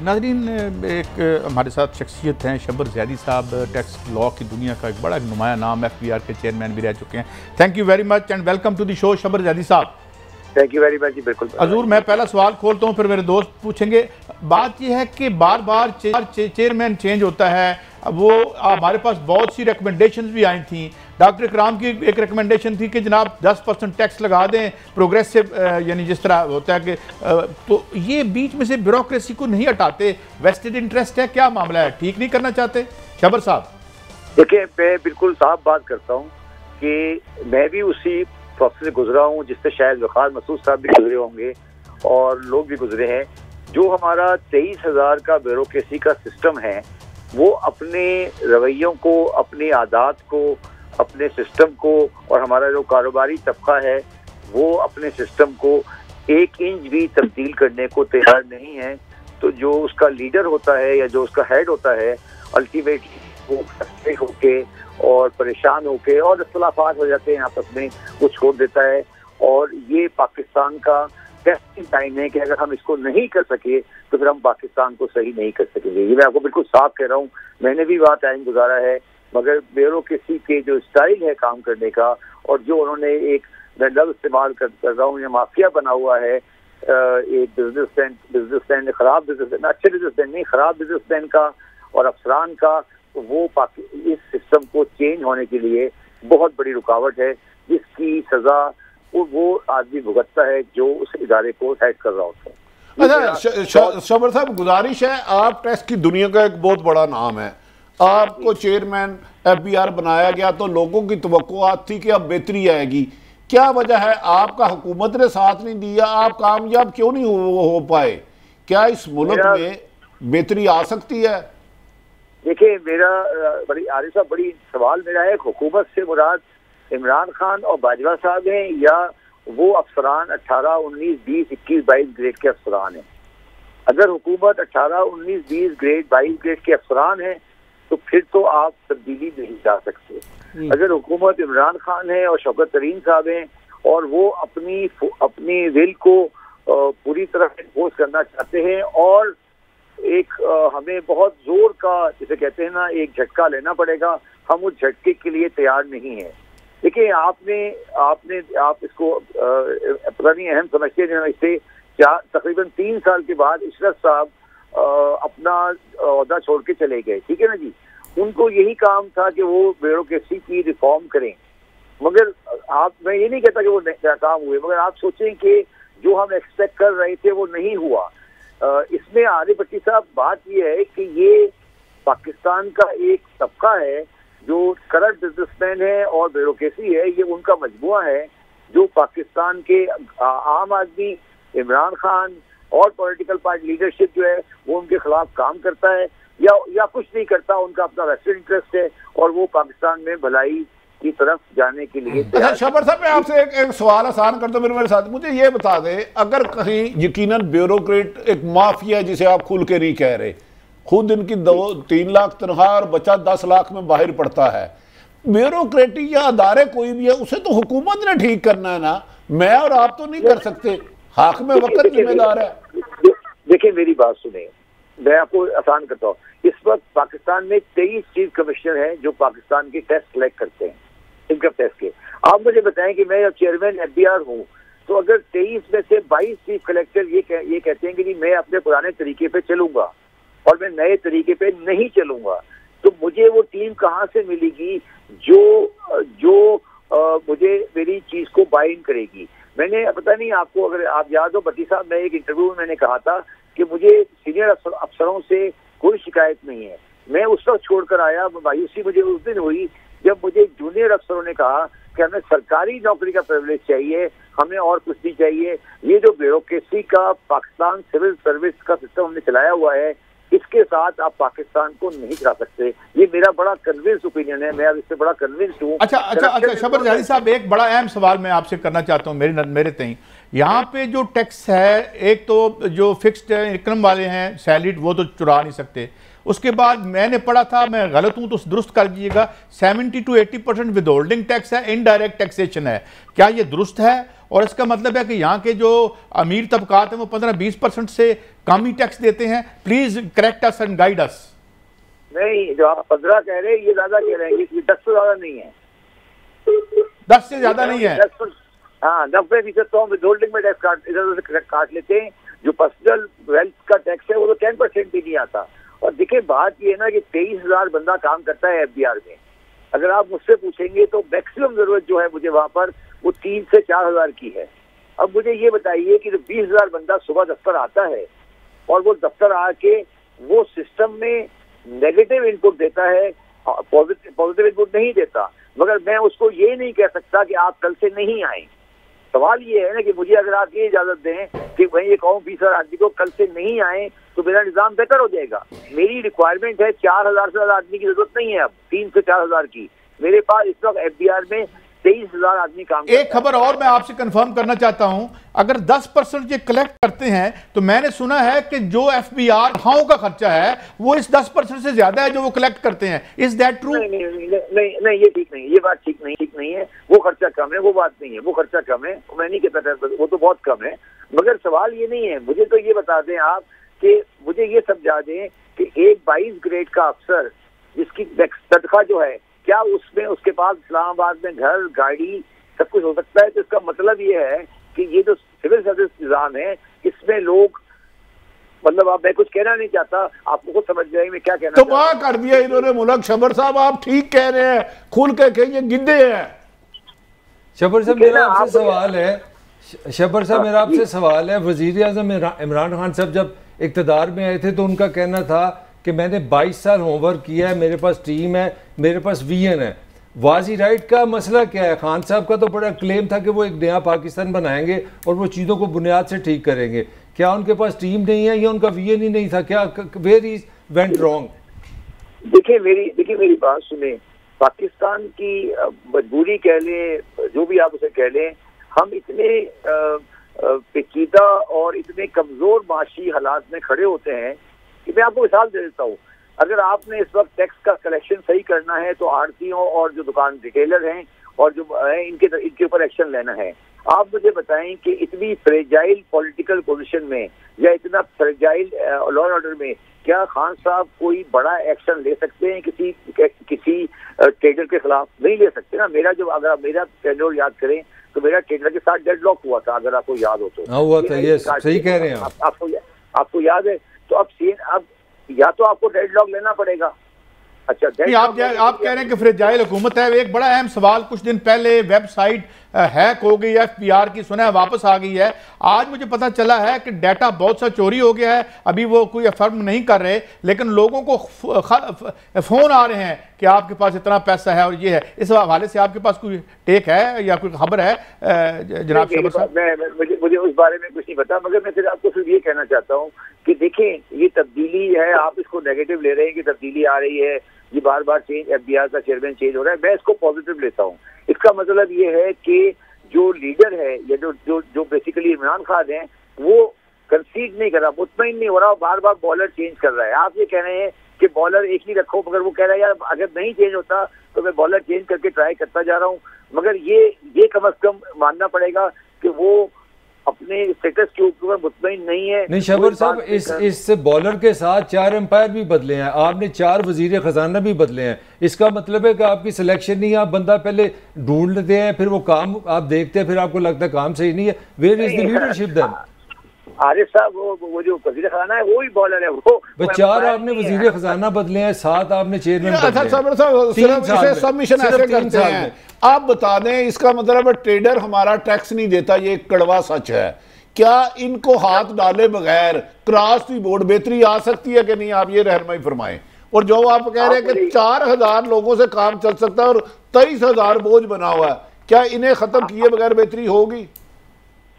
नाज़रीन, एक हमारे साथ शख्सियत हैं शबर ज़ैदी साहब, टैक्स लॉ की दुनिया का एक बड़ा नुमाया नाम, FBR के चेयरमैन भी रह चुके हैं। Thank you very much and welcome to the show Shabbar Zaidi साहब। थैंक यू वेरी मच जी। बिल्कुल हजूर, मैं पहला सवाल खोलता हूँ, फिर मेरे दोस्त पूछेंगे। बात यह है कि बार बार चेयरमैन चेंज होता है। वो हमारे पास बहुत सी रिकमेंडेशंस भी आई थी। डॉक्टर इकराम की एक रिकमेंडेशन थी कि जनाब 10% टैक्स लगा दें प्रोग्रेसिव, यानी जिस तरह होता है कि तो ये बीच में से ब्यूरोक्रेसी को नहीं हटाते। वेस्टेड इंटरेस्ट है, क्या मामला है, ठीक नहीं करना चाहते शबर साहब? देखिए, मैं बिल्कुल साफ बात करता हूँ कि मैं भी उसी प्रोसेस से गुजरा हूँ जिससे शायद वक़ार मसूद साहब भी गुजरे होंगे और लोग भी गुजरे हैं। जो हमारा 23,000 का ब्यूरोक्रेसी का सिस्टम है, वो अपने रवैयों को, अपनी आदत को, अपने सिस्टम को, और हमारा जो कारोबारी तबका है वो अपने सिस्टम को 1 इंच भी तब्दील करने को तैयार नहीं है। तो जो उसका लीडर होता है या जो उसका हेड होता है, अल्टीमेटली वो फ्रस्ट्रेट होके और परेशान होके और इख्तिलाफात हो जाते हैं आपस में, वो छोड़ देता है। और ये पाकिस्तान का टेस्टिंग टाइम है कि अगर हम इसको नहीं कर सके तो फिर हम पाकिस्तान को सही नहीं कर सकेंगे। ये मैं आपको बिल्कुल साफ कह रहा हूँ। मैंने भी वहाँ टाइम गुजारा है, मगर ब्यूरोक्रेसी के जो स्टाइल है काम करने का, और जो उन्होंने एक, मैं लफ्ज़ इस्तेमाल कर रहा हूँ, ये माफिया बना हुआ है, एक बिजनेसमैन, खराब बिजनेसमैन, अच्छे बिजनेसमैन नहीं, खराब बिजनेसमैन का और अफसरान का, तो वो इस सिस्टम को चेंज होने के लिए बहुत बड़ी रुकावट है, जिसकी सजा वो आदमी भुगतता है जो उस इदारे को हेड कर रहा होता है। अच्छा शबर साहब, गुजारिश है, आप टैक्स की दुनिया का एक बहुत बड़ा नाम है, आपको चेयरमैन FBR बनाया गया तो लोगों की तवक्कुआत थी कि अब बेहतरी आएगी। क्या वजह है, आपका हुकूमत ने साथ नहीं दिया, आप कामयाब क्यों नहीं हो पाए? क्या इस मुल्क में बेहतरी आ सकती है? देखिए, मेरा बड़ी आरिफ साहब, बड़ी सवाल मेरा है, हुकूमत से मुराद इमरान खान और बाजवा साहब हैं या वो अफसरान 18, 19, 20, 21, 22 ग्रेड के अफसरान हैं? अगर हुकूमत 18, 19, 20 ग्रेड, 22 ग्रेड के अफसरान हैं तो फिर तो आप तब्दीली नहीं ला सकते। अगर हुकूमत इमरान खान है और शौकत तरीन साहब हैं और वो अपनी विल को पूरी तरह इम्पोज करना चाहते हैं और एक हमें बहुत जोर का, जिसे कहते हैं ना, एक झटका लेना पड़ेगा, हम उस झटके के लिए तैयार नहीं है। देखिए, आप इसको पता नहीं अहम समझते हैं, इससे तकरीबन 3 साल के बाद इशरत साहब अपना ओहदा छोड़ के चले गए, ठीक है ना जी। उनको यही काम था कि वो ब्यूरोक्रेसी की रिफॉर्म करें, मगर मैं ये नहीं कहता कि वो नाकाम हुए, मगर आप सोचें कि जो हम एक्सपेक्ट कर रहे थे वो नहीं हुआ। इसमें आरिफ भट्टी साहब, बात यह है कि ये पाकिस्तान का एक तबका है जो करंट बिजनेसमैन है और ब्यूरोक्रेसी है, ये उनका मजमुआ है जो पाकिस्तान के आम आदमी, इमरान खान और पॉलिटिकल पार्टी लीडरशिप जो है वो उनके खिलाफ काम करता है या कुछ नहीं करता। उनका अपना वेस्टेड इंटरेस्ट है और वो पाकिस्तान में भलाई की तरफ जाने के लिए। अच्छा शबर साहब, मैं आपसे एक सवाल आसान करता हूँ मेरे साथ, मुझे ये बता दें, अगर कहीं यकीनन ब्यूरोक्रेट एक माफिया जिसे आप खुल के नहीं कह रहे, खुद इनकी 2-3 लाख तनख्वाह और बच्चा 10 लाख में बाहर पड़ता है, ब्यूरोक्रेटी या अदारे कोई भी है, उसे तो हुकूमत ने ठीक करना है ना, मैं और आप तो नहीं कर सकते, हाकिम वक्त जिम्मेदार है। देखिए, मेरी बात सुने, मैं आपको आसान करता हूँ। इस वक्त पाकिस्तान में 23 चीफ कमिश्नर हैं जो पाकिस्तान के टैक्स कलेक्ट करते हैं, इनकम टैक्स के। आप मुझे बताएं कि मैं अब चेयरमैन FBR हूँ, तो अगर 23 में से 22 चीफ कलेक्टर ये कहते हैं कि नहीं, मैं अपने पुराने तरीके पे चलूंगा और मैं नए तरीके पे नहीं चलूंगा, तो मुझे वो टीम कहाँ से मिलेगी जो मुझे मेरी चीज को बाइंड करेगी? मैंने, पता नहीं आपको अगर आप याद हो भट्टी साहब, मैं एक इंटरव्यू में मैंने कहा था कि मुझे सीनियर अफसरों से कोई शिकायत नहीं है। मैं उस वक्त छोड़कर आया, मायूसी मुझे उस दिन हुई जब मुझे जूनियर अफसरों ने कहा कि हमें सरकारी नौकरी का प्रिविलेज चाहिए, हमें और कुछ नहीं चाहिए। ये जो ब्यूरोक्रेसी का पाकिस्तान सिविल सर्विस का सिस्टम हमने चलाया हुआ है, इसके साथ आप पाकिस्तान को नहीं चला सकते। ये मेरा बड़ा कन्विंस ओपिनियन है, मैं अब इससे बड़ा कन्विंस हूँ। अच्छा शबर ज़ैदी साहब, एक बड़ा अहम सवाल मैं आपसे करना चाहता हूँ मेरे तई। यहाँ पे जो टैक्स है, एक तो जो फिक्स्ड इनकम वाले हैं सैलरीड, वो तो चुरा नहीं सकते। उसके बाद मैंने पढ़ा था, मैं गलत हूं तो दुरुस्त कर दीजिएगा, 70 to 80% विद होल्डिंग टैक्स है, इनडायरेक्ट टैक्सेशन है। क्या ये दुरुस्त है? और इसका मतलब है कि यहाँ के जो अमीर तबकात हैं वो 15-20% से कम ही टैक्स देते हैं। Please correct us and guide us. नहीं, जो आप 15 कह रहे हैं ये ज्यादा कह रहे हैं, ये 10 से ज्यादा नहीं है। 10 से ज्यादा नहीं है। 10%, हाँ 90% तो हम विदहोल्डिंग में टैक्स इधर उधर काट लेते हैं। जो पर्सनल वेल्थ का टैक्स है वो तो 10% भी नहीं आता। और देखिए बात ये है ना कि 23,000 बंदा काम करता है FBR में। अगर आप मुझसे पूछेंगे तो मैक्सिमम जरूरत जो है मुझे वहाँ पर वो 3 से 4,000 की है। अब मुझे ये बताइए कि 20,000 बंदा सुबह दफ्तर आता है और वो दफ्तर आके वो सिस्टम में नेगेटिव इनपुट देता है, पॉजिटिव इनपुट नहीं देता, मगर मैं उसको ये नहीं कह सकता कि आप कल से नहीं आए। सवाल ये है ना कि मुझे अगर आप ये इजाजत दें कि मैं ये कहूँ 20,000 आदमी को कल से नहीं आए तो मेरा निजाम बेहतर हो जाएगा। मेरी रिक्वायरमेंट है 4,000 से ज्यादा आदमी की जरूरत नहीं है, अब 3 से 4,000 की। मेरे पास इस वक्त FBR में 23,000 आदमी काम करता है। एक खबर और मैं आपसे कंफर्म करना चाहता हूं, अगर 10% ये कलेक्ट करते हैं तो मैंने सुना है कि जो FBR खाओं का खर्चा है वो इस 10% से ज्यादा है जो वो कलेक्ट करते हैं। Is that true? नहीं, ये ठीक नहीं, ये बात ठीक नहीं है। वो खर्चा कम है, वो बात नहीं है, वो खर्चा कम है, मैं नहीं कहता वो तो बहुत कम है। मगर सवाल ये नहीं है, मुझे तो ये बता दें आप कि मुझे ये समझा दें कि एक 22 ग्रेड का अफसर जिसकी तनख्वाह जो है, क्या उसमें उसके पास इस्लामाबाद में घर, गाड़ी, सब कुछ हो सकता है? तो इसका मतलब ये है कि ये जो सिविल सर्विस निजाम है इसमें लोग, मतलब आप, मैं कुछ कहना नहीं चाहता, आपको खुद समझ जाएंगे मैं क्या कहना। तो वहां कर दिया इन्होंने मुल्क। शबर साहब आप ठीक कह रहे हैं, खुल के कहिए, गिद्धे हैं। शबर साहब मेरा आपसे सवाल है, शबर साहब मेरा आपसे सवाल है, वजीर आजम इमरान खान साहब जब इक़्तिदार में आए थे तो उनका कहना था कि मैंने 22 साल होमवर्क किया है, मेरे पास टीम है, मेरे पास विजन है। वाजी राइट का मसला क्या है? खान साहब का तो बड़ा क्लेम था कि वो एक नया पाकिस्तान बनाएंगे और वो चीज़ों को बुनियाद से ठीक करेंगे। क्या उनके पास टीम नहीं है या उनका विजन ही नहीं था? क्या वेयर इज वेंट रॉन्ग? देखिए मेरी बात सुने। पाकिस्तान की मजबूरी कह लें, जो भी आप उसे कह लें, हम इतने पेचीदा और इतने कमजोर माशी हालात में खड़े होते हैं कि मैं आपको मिसाल दे देता हूँ। अगर आपने इस वक्त टैक्स का कलेक्शन सही करना है तो आड़तियों और जो दुकान रिटेलर हैं और जो है इनके ऊपर एक्शन लेना है। आप मुझे बताएं कि इतनी फ्रेजाइल पॉलिटिकल पोजीशन में या इतना फ्रेजाइल लॉ एंड ऑर्डर में क्या खान साहब कोई बड़ा एक्शन ले सकते हैं किसी ट्रेडर के खिलाफ? नहीं ले सकते ना। अगर आप मेरा टेन्योर याद करें तो मेरा ट्रेडर के साथ डेडलॉक हुआ था, अगर आपको याद हो तो। हुआ था, ये सही कह रहे हैं आपको याद है। तो अब या तो आपको डेडलॉक लेना पड़ेगा। अच्छा, आप कह रहे हैं कि फ्रेजाइल हुकूमत है। एक बड़ा अहम सवाल, कुछ दिन पहले वेबसाइट हैक हो गई है FBR की, सुना है वापस आ गई है। आज मुझे पता चला है कि डाटा बहुत सा चोरी हो गया है। अभी वो कोई अफर्म नहीं कर रहे, लेकिन लोगों को फोन आ रहे हैं कि आपके पास इतना पैसा है और ये है। इस हवाले से आपके पास कोई टेक है या कोई खबर है जनाब शबर साहब? मुझे उस बारे में कुछ नहीं पता, मगर मैं फिर आपको सिर्फ ये कहना चाहता हूँ कि देखें, ये तब्दीली है, आप इसको नेगेटिव ले रहे हैं कि तब्दीली आ रही है, ये बार बार चेंज, FBR का चेयरमैन चेंज हो रहा है। मैं इसको पॉजिटिव लेता हूँ। इसका मतलब ये है कि जो लीडर है या जो बेसिकली इमरान खान है वो कंसीड नहीं कर रहा, मुतमईन नहीं हो रहा, बार बार बॉलर चेंज कर रहा है। आप ये कह रहे हैं कि बॉलर एक ही रखो, मगर वो कह रहा है यार अगर नहीं चेंज होता तो मैं बॉलर चेंज करके ट्राई करता जा रहा हूँ। मगर ये कम अज कम मानना पड़ेगा कि वो अपने स्टेटस के ऊपर मुतमईन नहीं है। नहीं शबर साहब, इस बॉलर के साथ 4 एम्पायर भी बदले हैं, आपने 4 वजीर खजाना भी बदले हैं। इसका मतलब है कि आपकी सिलेक्शन नहीं है, आप बंदा पहले ढूंढ लेते हैं, फिर वो काम आप देखते हैं, फिर आपको लगता है काम सही नहीं है। Where is the leadership then? Arif साहब, वो जो वजीर खजाना है वो ही बॉलर है। वो 4 आपने वजीर खजाना बदले हैं, 7 आपने चेयरमैन सबमिशन ऐसे करते हैं। आप बता दें, इसका मतलब है ट्रेडर हमारा टैक्स नहीं देता, ये कड़वा सच है। क्या इनको हाथ डाले बगैर क्रॉस दी बोर्ड बेहतरी आ सकती है कि नहीं? आप ये रहनुमाई फरमाएं। और जो आप कह रहे हैं कि 4000 लोगों से काम चल सकता है और 23,000 बोझ बना हुआ है, क्या इन्हें खत्म किए बगैर बेहतरी होगी?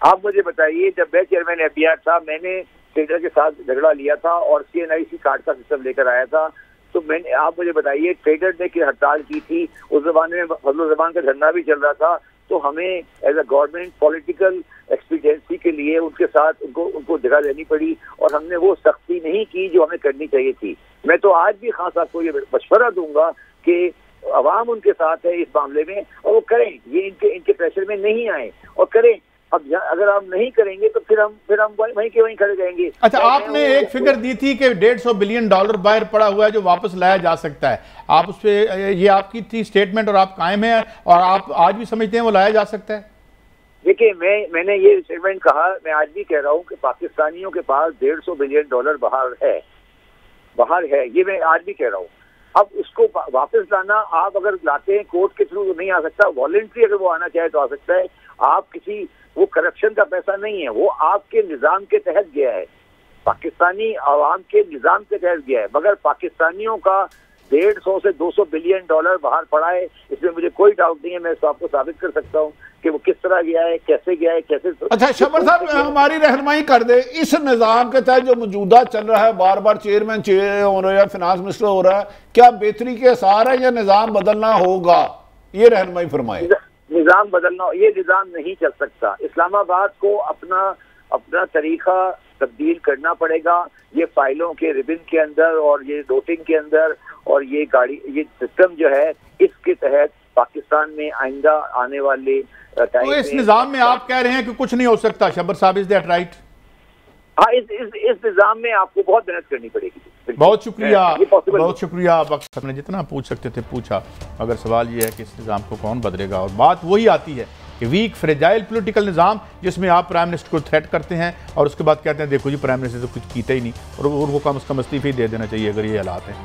आप मुझे बताइए, जब मैं चेयरमैन FBR था, मैंने ट्रेडर के साथ झगड़ा लिया था और CNIC कार्ड का सिस्टम लेकर आया था, तो मैंने, आप मुझे बताइए, ट्रेडर ने की हड़ताल की थी, उस जमाने में फजल जमान का धरना भी चल रहा था, तो हमें as a government political expediency के लिए उनके साथ उनको जगह देनी पड़ी और हमने वो सख्ती नहीं की जो हमें करनी चाहिए थी। मैं तो आज भी खान साहब को ये मशवरा दूंगा कि अवाम उनके साथ है इस मामले में और वो करें, ये इनके प्रेशर में नहीं आए और करें। अब अगर हम नहीं करेंगे तो फिर हम वहीं के वहीं खड़े रहेंगे। अच्छा, आपने एक फिगर दी थी कि $150 बिलियन बाहर पड़ा हुआ है जो वापस लाया जा सकता है, आप उस पर, ये आपकी थी स्टेटमेंट और आप कायम है और आप आज भी समझते हैं वो लाया जा सकता है? देखिए, मैंने ये स्टेटमेंट कहा, मैं आज भी कह रहा हूँ कि पाकिस्तानियों के पास $150 बिलियन बाहर है, ये मैं आज भी कह रहा हूँ। अब उसको वापस लाना, आप अगर लाते हैं कोर्ट के थ्रू तो नहीं आ सकता, वॉलंटरी अगर वो आना चाहे तो आ सकता है। आप किसी, वो करप्शन का पैसा नहीं है, वो आपके निजाम के तहत गया है, पाकिस्तानी आवाम के निजाम के तहत गया है। मगर पाकिस्तानियों का 150 से $200 बिलियन बाहर पड़ा है, इसमें मुझे कोई डाउट नहीं है। मैं इसको आपको साबित कर सकता हूँ कि वो किस तरह गया है, कैसे गया है, कैसे। अच्छा शबर साहब, हमारी रहनुमाई कर दे, इस निज़ाम के तहत जो मौजूदा चल रहा है, बार बार चेयरमैन हो रहा है, फिनांस मिनिस्टर हो रहा है, क्या बेहतरी के आसार है या निज़ाम बदलना होगा? ये रहनुमाई फरमाए। निज़ाम बदलना, ये निज़ाम नहीं चल सकता। इस्लामाबाद को अपना तरीका तब्दील करना पड़ेगा। ये फाइलों के रिबन के अंदर और ये वोटिंग के अंदर और ये सिस्टम जो है, इसके तहत पाकिस्तान में आइंदा आने वाले टाइम तो इस निजाम में आप कह रहे हैं कि कुछ नहीं हो सकता शबर साहब, इज दैट राइट? हाँ, इस निजाम में आपको बहुत मेहनत करनी पड़ेगी। बहुत शुक्रिया, बहुत शुक्रिया। वक्त आपने जितना पूछ सकते थे पूछा, अगर सवाल ये है कि इस निज़ाम को कौन बदलेगा, और बात वही आती है कि वीक फ्रेजाइल पॉलिटिकल निज़ाम जिसमें आप प्राइम मिनिस्टर को थ्रेट करते हैं और उसके बाद कहते हैं देखो जी प्राइम मिनिस्टर तो कुछ कीता ही नहीं, और उनको कम से कम इस्तीफे दे देना चाहिए अगर ये हालात हैं।